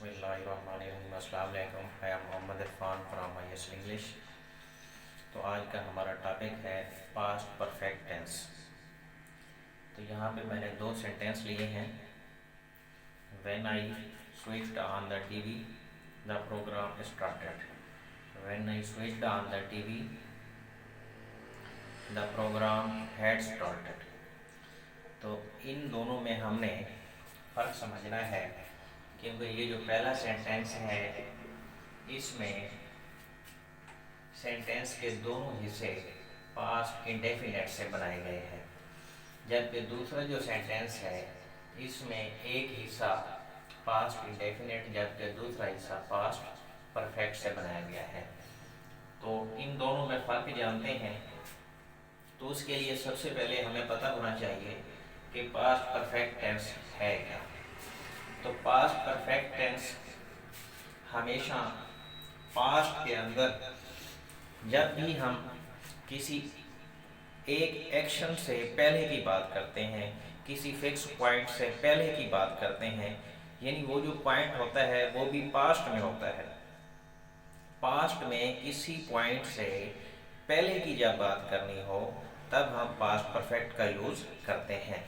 बिस्मिल्लाहिर्रहमानिर्रहीम। अस्सलाम वालेकुम। मैं Mohammad Irfan from IS English. तो आज का हमारा टॉपिक है पास्ट परफेक्ट टेंस। तो यहाँ पे मैंने दो सेंटेंस लिए हैं। When I switched on the TV the programme started. When I switched on the TV the programme had started. तो इन दोनों में हमने फ़र्क समझना है, क्योंकि ये जो पहला सेंटेंस है इसमें सेंटेंस के दोनों हिस्से पास्ट इंडेफिनेट से बनाए गए हैं, जबकि दूसरा जो सेंटेंस है इसमें एक हिस्सा पास्ट इंडेफिनेट जबकि दूसरा हिस्सा पास्ट परफेक्ट से बनाया गया है। तो इन दोनों में फ़र्क जानते हैं, तो उसके लिए सबसे पहले हमें पता होना चाहिए कि पास्ट परफेक्ट टेंस है क्या। तो पास्ट परफेक्ट टेंस हमेशा पास्ट के अंदर जब भी हम किसी एक एक्शन से पहले की बात करते हैं, किसी फिक्स पॉइंट से पहले की बात करते हैं, यानी वो जो पॉइंट होता है वो भी पास्ट में होता है। पास्ट में किसी पॉइंट से पहले की जब बात करनी हो तब हम पास्ट परफेक्ट का यूज़ करते हैं।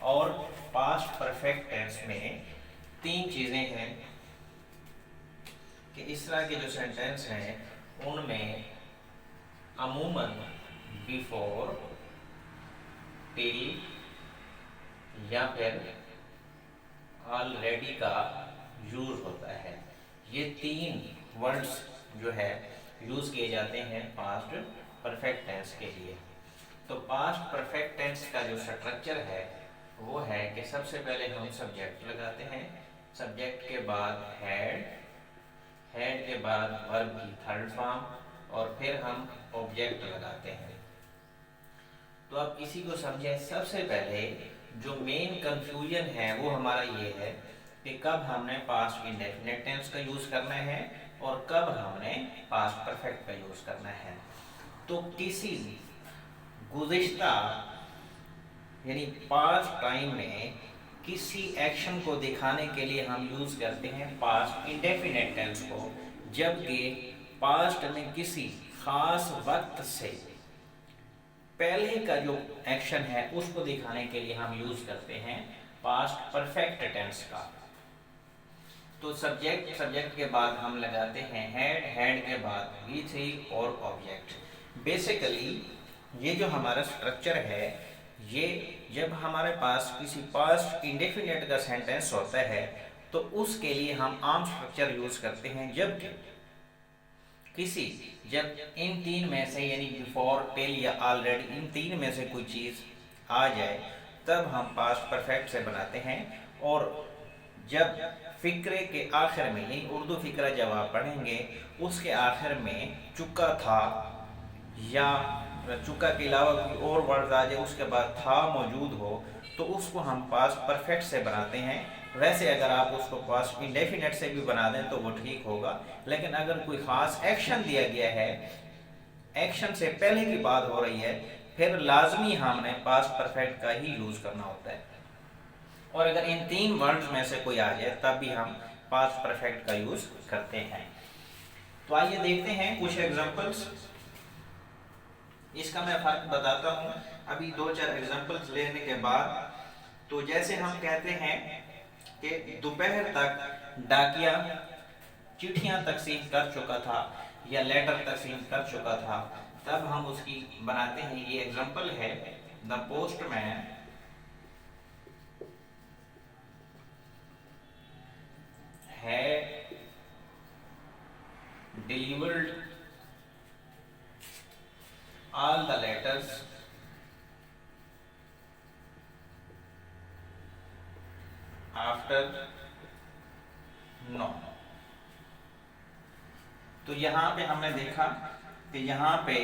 और पास्ट परफेक्ट टेंस में तीन चीज़ें हैं कि इस तरह के जो सेंटेंस हैं उनमें अमूमन बिफोर, टिल या फिर ऑलरेडी का यूज़ होता है। ये तीन वर्ड्स जो है यूज़ किए जाते हैं पास्ट परफेक्ट टेंस के लिए। तो पास्ट परफेक्ट टेंस का जो स्ट्रक्चर है वो है कि सबसे पहले हम सब्जेक्ट लगाते हैं, सब्जेक्ट के बाद हेड, हेड के बाद वर्ब की थर्ड फॉर्म और फिर हम ऑब्जेक्ट लगाते हैं। तो अब इसी को समझें। सबसे पहले जो मेन कंफ्यूजन है वो हमारा ये है कि कब हमने पास्ट इंडेफिनिट टेंस का यूज़ करना है और कब हमने पास्ट परफेक्ट का यूज़ करना है। तो किसी गुज़िश्ता यानी पास्ट टाइम में किसी एक्शन को दिखाने के लिए हम यूज़ करते हैं पास्ट इंडेफिनिट टेंस को, जबकि पास्ट में किसी ख़ास वक्त से पहले का जो एक्शन है उसको दिखाने के लिए हम यूज़ करते हैं पास्ट परफेक्ट टेंस का। तो सब्जेक्ट, सब्जेक्ट के बाद हम लगाते हैं हेड, हेड के बाद V3 और ऑब्जेक्ट। बेसिकली ये जो हमारा स्ट्रक्चर है, ये जब हमारे पास किसी पास्ट इंडेफिनिट का सेंटेंस होता है तो उसके लिए हम आम स्ट्रक्चर यूज़ करते हैं, जब इन तीन में से यानी बिफोर, टिल या ऑलरेडी इन तीन में से कोई चीज़ आ जाए तब हम पास्ट परफेक्ट से बनाते हैं। और जब फ़िक्रे के आखिर में यानी उर्दू फ़िक्रा जब आप पढ़ेंगे उसके आखिर में चुका था या चुका के अलावा कोई और वर्ड आ जाए उसके बाद था मौजूद हो तो उसको हम पास्ट परफेक्ट से बनाते हैं। वैसे अगर आप उसको पास्ट इंडेफिनिट से भी बना दें तो वो ठीक होगा, लेकिन अगर कोई ख़ास एक्शन दिया गया है, एक्शन से पहले की बात हो रही है, फिर लाजमी हमने पास्ट परफेक्ट का ही यूज़ करना होता है। और अगर इन तीन वर्ड्स में से कोई आ जाए तब भी हम पास्ट परफेक्ट का यूज़ करते हैं। तो आइए देखते हैं कुछ एग्जांपल्स। इसका मैं फ़र्क बताता हूँ अभी दो चार एग्जांपल्स लेने के बाद। तो जैसे हम कहते हैं कि दोपहर तक डाकिया चिट्ठियाँ तकसीम कर चुका था या लेटर तकसीम कर चुका था, तब हम उसकी बनाते हैं। ये एग्जांपल है, the postman had delivered all the letters after no। तो यहाँ पे हमने देखा कि यहाँ पे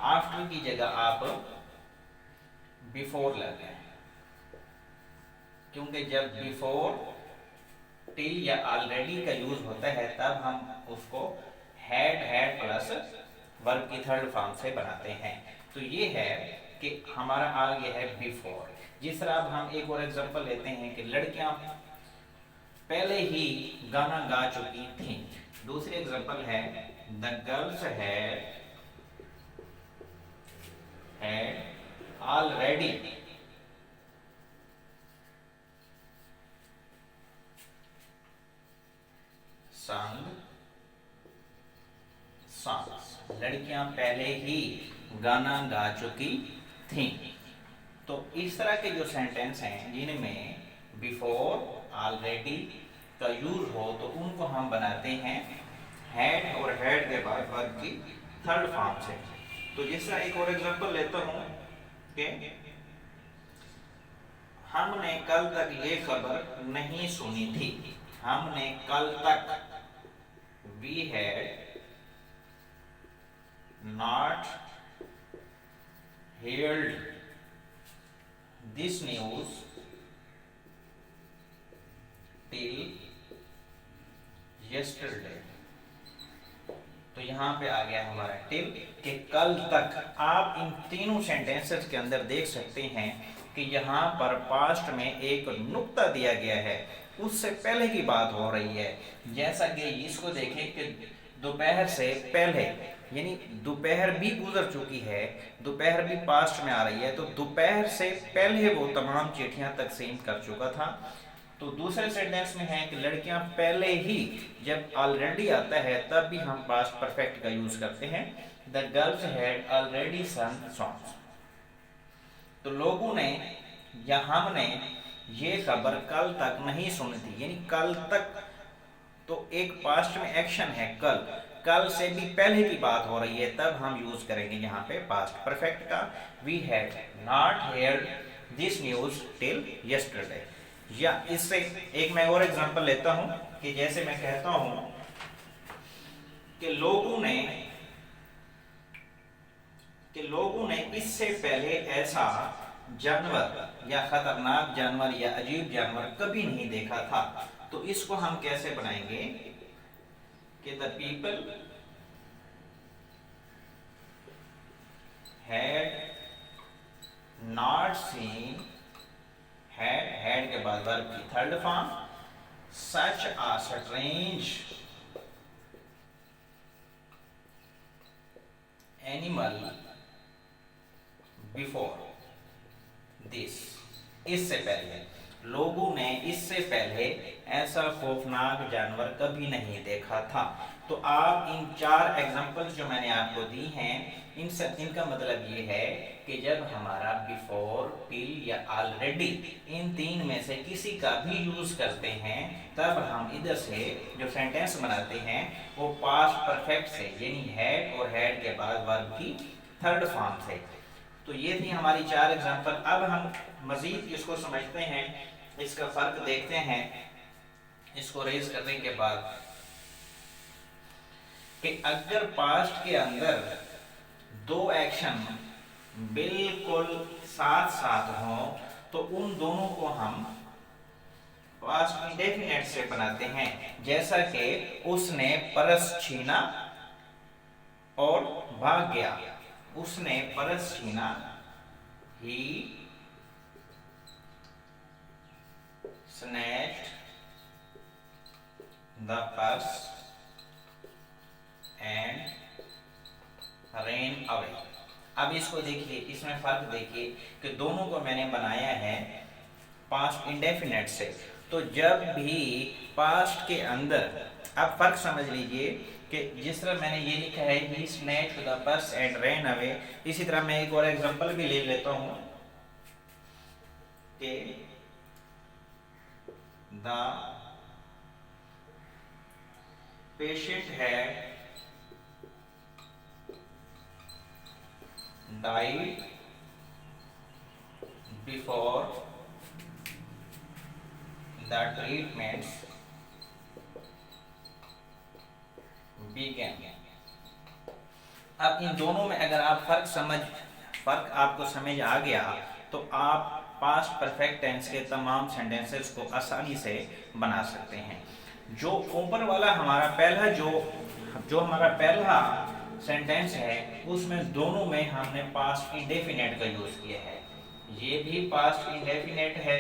आफ्टर की जगह आप बिफोर लेते हैं, क्योंकि जब बिफोर, टिल या ऑलरेडी का यूज होता है तब हम उसको हैड प्लस वर्ब की थर्ड फॉर्म से बनाते हैं। तो ये है कि हमारा आ गया है बिफोर। जिस तरह अब हम एक और एग्जांपल लेते हैं कि लड़कियां पहले ही गाना गा चुकी थी। दूसरी एग्जांपल है द गर्ल्स हैड ऑलरेडी संग सॉन्ग्स। लड़कियां पहले ही गाना गा चुकी थी। तो इस तरह के जो सेंटेंस हैं जिनमें बिफोर ऑलरेडी का यूज हो तो उनको हम बनाते हैं हैड और हैड के बाद वर्ब की थर्ड फॉर्म से। तो जिसका एक और एग्जांपल लेता हूं कि हमने कल तक ये खबर नहीं सुनी थी। हमने कल तक we had not heard this news till yesterday। तो यहाँ पे आ गया हमारा टिल कि कल तक। आप इन तीनों सेंटेंसेस के अंदर देख सकते हैं कि यहाँ पर पास्ट में एक नुक्ता दिया गया है, उससे पहले की बात हो रही है। जैसा कि इसको देखें कि दोपहर से पहले, यानी दोपहर भी गुजर चुकी है, दोपहर भी पास्ट में आ रही है, तो दोपहर से पहले वो तमाम चिट्ठियां तकसीम कर चुका था। तो दूसरे सेंटेंस में है कि लड़कियां पहले ही, जब ऑलरेडी आता है तब भी हम पास्ट परफेक्ट का यूज करते हैं। द गर्ल्स हैड ऑलरेडी सung सॉन्ग्स। तो लोगों ने या हमने ये खबर कल तक नहीं सुनी थी, यानी कल तक तो एक पास्ट में एक्शन है कल, कल से भी पहले की बात हो रही है, तब हम यूज करेंगे यहाँ पे पास्ट परफेक्ट का। We had not heard this news till yesterday. या इससे एक मैं और एग्जांपल लेता हूं कि जैसे मैं कहता हूं कि लोगों ने इससे पहले ऐसा जानवर या खतरनाक जानवर या अजीब जानवर कभी नहीं देखा था। तो इसको हम कैसे बनाएंगे कि the people had not seen, had के बाद वर्ब की third form, such a strange animal before this. इससे पहले, लोगों ने इससे पहले ऐसा खौफनाक जानवर कभी नहीं देखा था। तो आप इन चार एग्जांपल्स जो मैंने आपको दी हैं, इनका मतलब ये है कि जब हमारा बिफोर, टिल या ऑलरेडी, इन तीन में से किसी का भी यूज करते हैं, तब हम इधर से जो सेंटेंस बनाते हैं वो पास्ट परफेक्ट से, यानी हैड और हैड के बाद वर्ब की थर्ड फॉर्म से। तो ये थी हमारी चार एग्जांपल। अब हम मजीद इसको समझते हैं, इसका फर्क देखते हैं इसको रेज करने के बाद कि अगर पास्ट के अंदर दो एक्शन बिल्कुल साथ साथ हों तो उन दोनों को हम पास्ट इंडेफिनिट से बनाते हैं। जैसा कि उसने पर्स छीना और भाग गया। उसने पर्स छीना, he snatched the purse and ran away। अब इसको देखिए, इसमें फर्क देखिए कि दोनों को मैंने बनाया है पास्ट इंडेफिनिट से। तो जब भी पास्ट के अंदर, आप फर्क समझ लीजिए कि जिस तरह मैंने ये लिखा है he snatched the purse and ran away, इसी तरह मैं एक और एग्जांपल भी ले लेता हूं कि the patient had died before the treatments began। अब इन दोनों में अगर आप फर्क आपको समझ आ गया तो आप पास्ट परफेक्ट टेंस के तमाम सेंटेंसेस को आसानी से बना सकते हैं। जो ऊपर वाला हमारा पहला जो हमारा पहला सेंटेंस है उसमें दोनों में हमने पास्ट इंडेफिनिट का यूज किया है। ये भी पास्ट इंडेफिनिट है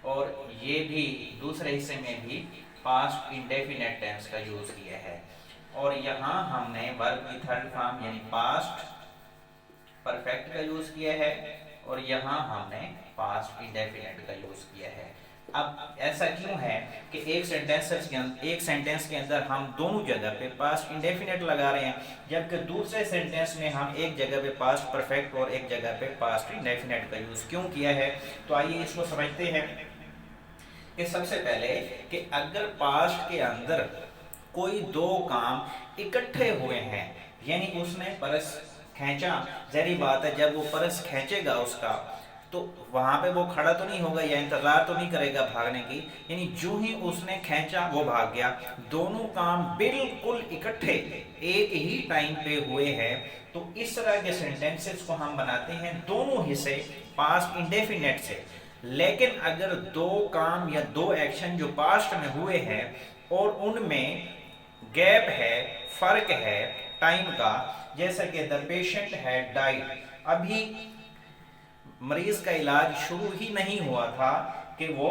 और ये भी दूसरे हिस्से में भी पास्ट इंडेफिनेट टेंस का यूज किया है। और यहाँ हमने वर्ब की थर्ड फॉर्म यानी पास्ट परफेक्ट का यूज किया है और यहाँ हमने पास्ट इंडेफिनेट का यूज किया है। अब ऐसा क्यों है कि एक सेंटेंस के अंदर हम दोनों जगह पे पास्ट इंडेफिनेट लगा रहे हैं, जबकि दूसरे सेंटेंस में हम एक जगह पे पास्ट परफेक्ट और एक जगह पे पास्ट इंडेफिनेट का यूज क्यों किया है। तो आइए इसको समझते हैं कि सबसे पहले कि अगर पास्ट के अंदर कोई दो काम इकट्ठे हुए हैं, यानी उसने परस खींचा, जरी बात है जब वो परस खींचेगा उसका तो वहां पे वो खड़ा तो नहीं होगा या इंतजार तो नहीं करेगा भागने की, यानी जो ही उसने खींचा वो भाग गया। दोनों काम बिल्कुल इकट्ठे एक ही टाइम पे हुए हैं, तो इस तरह के सेंटेंसेस को हम बनाते हैं दोनों हिस्से पास्ट इंडेफिनेट से। लेकिन अगर दो काम या दो एक्शन जो पास्ट में हुए हैं और उनमें गैप है, फर्क है टाइम का, जैसा कि द पेशेंट हैड डाइड, अभी मरीज का इलाज शुरू ही नहीं हुआ था कि वो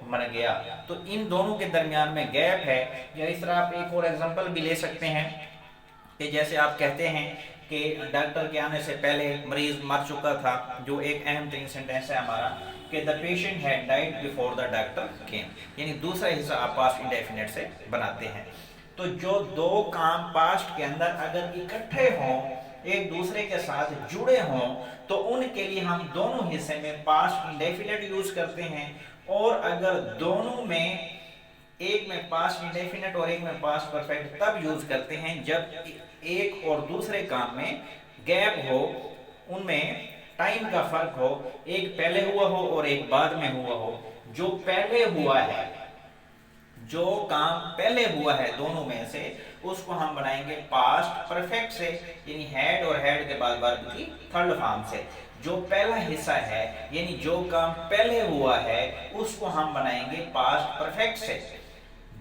मर गया, तो इन दोनों के दरमियान में गैप है। या इस तरह आप एक और एग्जांपल भी ले सकते हैं कि जैसे आप कहते हैं कि डॉक्टर के आने से पहले मरीज मर चुका था, जो एक अहम तरीन सेंटेंस है हमारा कि the patient had died before the doctor केम, यानी दूसरा हिस्सा आप पास्ट इंडेफिनिट से बनाते हैं। तो जो दो काम पास्ट के अंदर अगर इकट्ठे हों, एक दूसरे के साथ जुड़े हों, तो उनके लिए हम दोनों हिस्से में पास्ट इंडेफिनिट यूज करते हैं। और अगर दोनों में एक में पास्ट इंडेफिनिट और एक में पास्ट परफेक्ट तब यूज करते हैं जब एक और दूसरे काम में गैप हो, उनमें टाइम का फर्क हो, एक पहले हुआ हो और एक बाद में हुआ हो। जो पहले हुआ है, जो काम पहले हुआ है दोनों में से, उसको हम बनाएंगे पास्ट परफेक्ट से, यानी हैड और हैड के बाद वर्ब की थर्ड फॉर्म से। जो पहला हिस्सा है यानी जो काम पहले हुआ है उसको हम बनाएंगे पास्ट परफेक्ट से।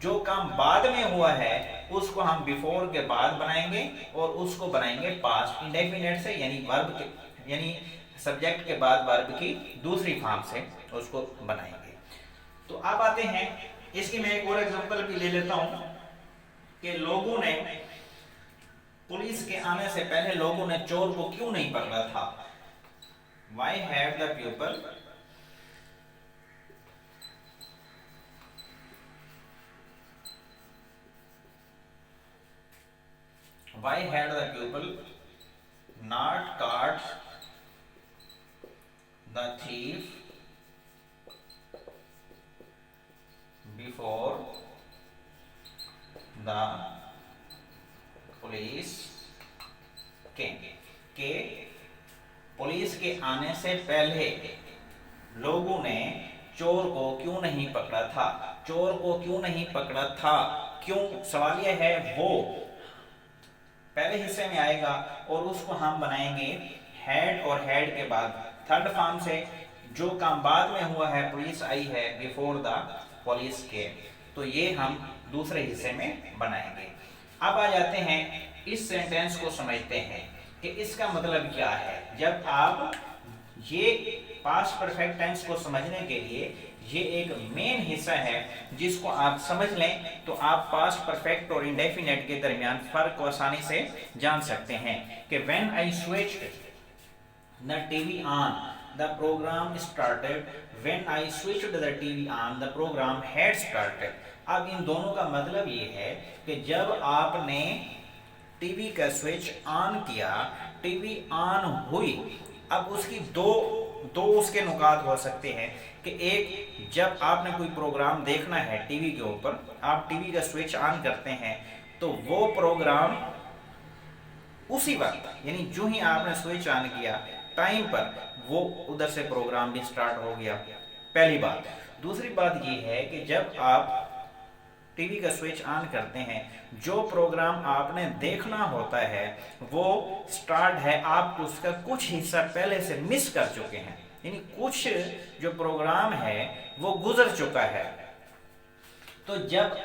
जो काम बाद में हुआ है उसको हम बिफोर के बाद बनाएंगे और उसको बनाएंगे पास्ट इंडेफिनिट से, यानी वर्ब के यानी सब्जेक्ट के बाद वर्ब की दूसरी फॉर्म से उसको बनाएंगे। तो अब आते हैं, इसकी मैं एक और एग्जांपल भी ले लेता हूं कि लोगों ने पुलिस के आने से पहले लोगों ने चोर को क्यों नहीं पकड़ा था। Why had the pupil not caught the thief before the police came? के पुलिस के आने से पहले लोगों ने चोर को क्यों नहीं पकड़ा था। चोर को क्यों नहीं पकड़ा था, क्यों, सवाल यह है, वो पहले हिस्से में आएगा और उसको हम बनाएंगे हैड और हैड के बाद थर्ड फॉर्म से। जो काम बाद में हुआ है, पुलिस आई है, बिफोर द पुलिस के, तो ये हम दूसरे हिस्से में बनाएंगे। अब आ जाते हैं इस सेंटेंस को समझते हैं कि इसका मतलब क्या है। जब आप ये पास्ट परफेक्ट टेंस को समझने के लिए ये एक मेन हिस्सा है जिसको आप समझ लें तो आप पास्ट परफेक्ट और इंडेफिनिट के दरमियान फर्क को आसानी से जान सकते हैं कि when I switched the TV on the programme started, when I switched the TV on the programme had started. अब इन दोनों का मतलब ये है कि जब आपने टीवी का स्विच ऑन किया, टीवी ऑन हुई, अब उसकी दो उसके नुकात हो सकते हैं कि एक, जब आपने कोई प्रोग्राम देखना है टीवी के ऊपर, आप टीवी का स्विच ऑन करते हैं तो वो प्रोग्राम उसी वक्त यानी जो ही आपने स्विच ऑन किया टाइम पर वो उधर से प्रोग्राम भी स्टार्ट हो गया, पहली बात। दूसरी बात ये है कि जब आप टीवी का स्विच ऑन करते हैं, जो प्रोग्राम आपने देखना होता है वो स्टार्ट है, आप उसका कुछ हिस्सा पहले से मिस कर चुके हैं, यानी कुछ जो प्रोग्राम है वो गुजर चुका है। तो जब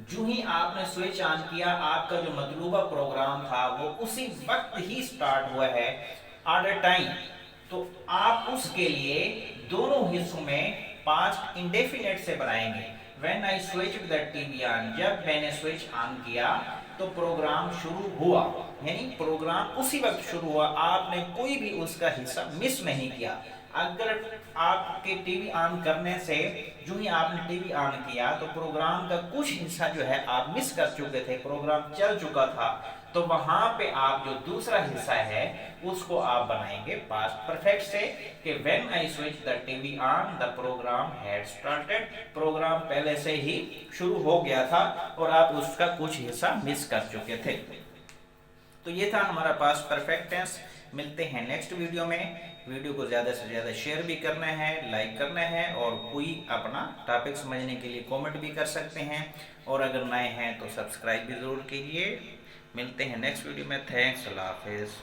जो ही आपने स्विच ऑन किया, आपका जो मतलूबा प्रोग्राम था वो उसी वक्त ही स्टार्ट हुआ है, एट अ टाइम। तो आप उसके लिए दोनों हिस्सों में पास्ट इंडेफिनिट से बनाएंगे। When I switch the TV on, जब मैंने स्विच ऑन किया तो प्रोग्राम शुरू हुआ, यानी प्रोग्राम उसी वक्त शुरू हुआ, आपने कोई भी उसका हिस्सा मिस नहीं किया। अगर आपके टीवी ऑन करने से जो ही आपने टीवी ऑन किया तो प्रोग्राम का कुछ हिस्सा जो है आप मिस कर चुके थे, प्रोग्राम चल चुका था, तो वहां पे आप जो दूसरा हिस्सा है उसको आप बनाएंगे पास्ट परफेक्ट से कि when I switch the TV on the programme had started, programme पहले से ही शुरू हो गया था और आप उसका कुछ हिस्सा मिस कर चुके थे। तो ये था हमारा पास्ट परफेक्ट टेंस। मिलते हैं नेक्स्ट वीडियो में। वीडियो को ज़्यादा से ज़्यादा शेयर भी करना है, लाइक करना है, और कोई अपना टॉपिक समझने के लिए कमेंट भी कर सकते हैं, और अगर नए हैं तो सब्सक्राइब भी ज़रूर कीजिए। मिलते हैं नेक्स्ट वीडियो में। थैंक्स, अल्लाह हाफिज़।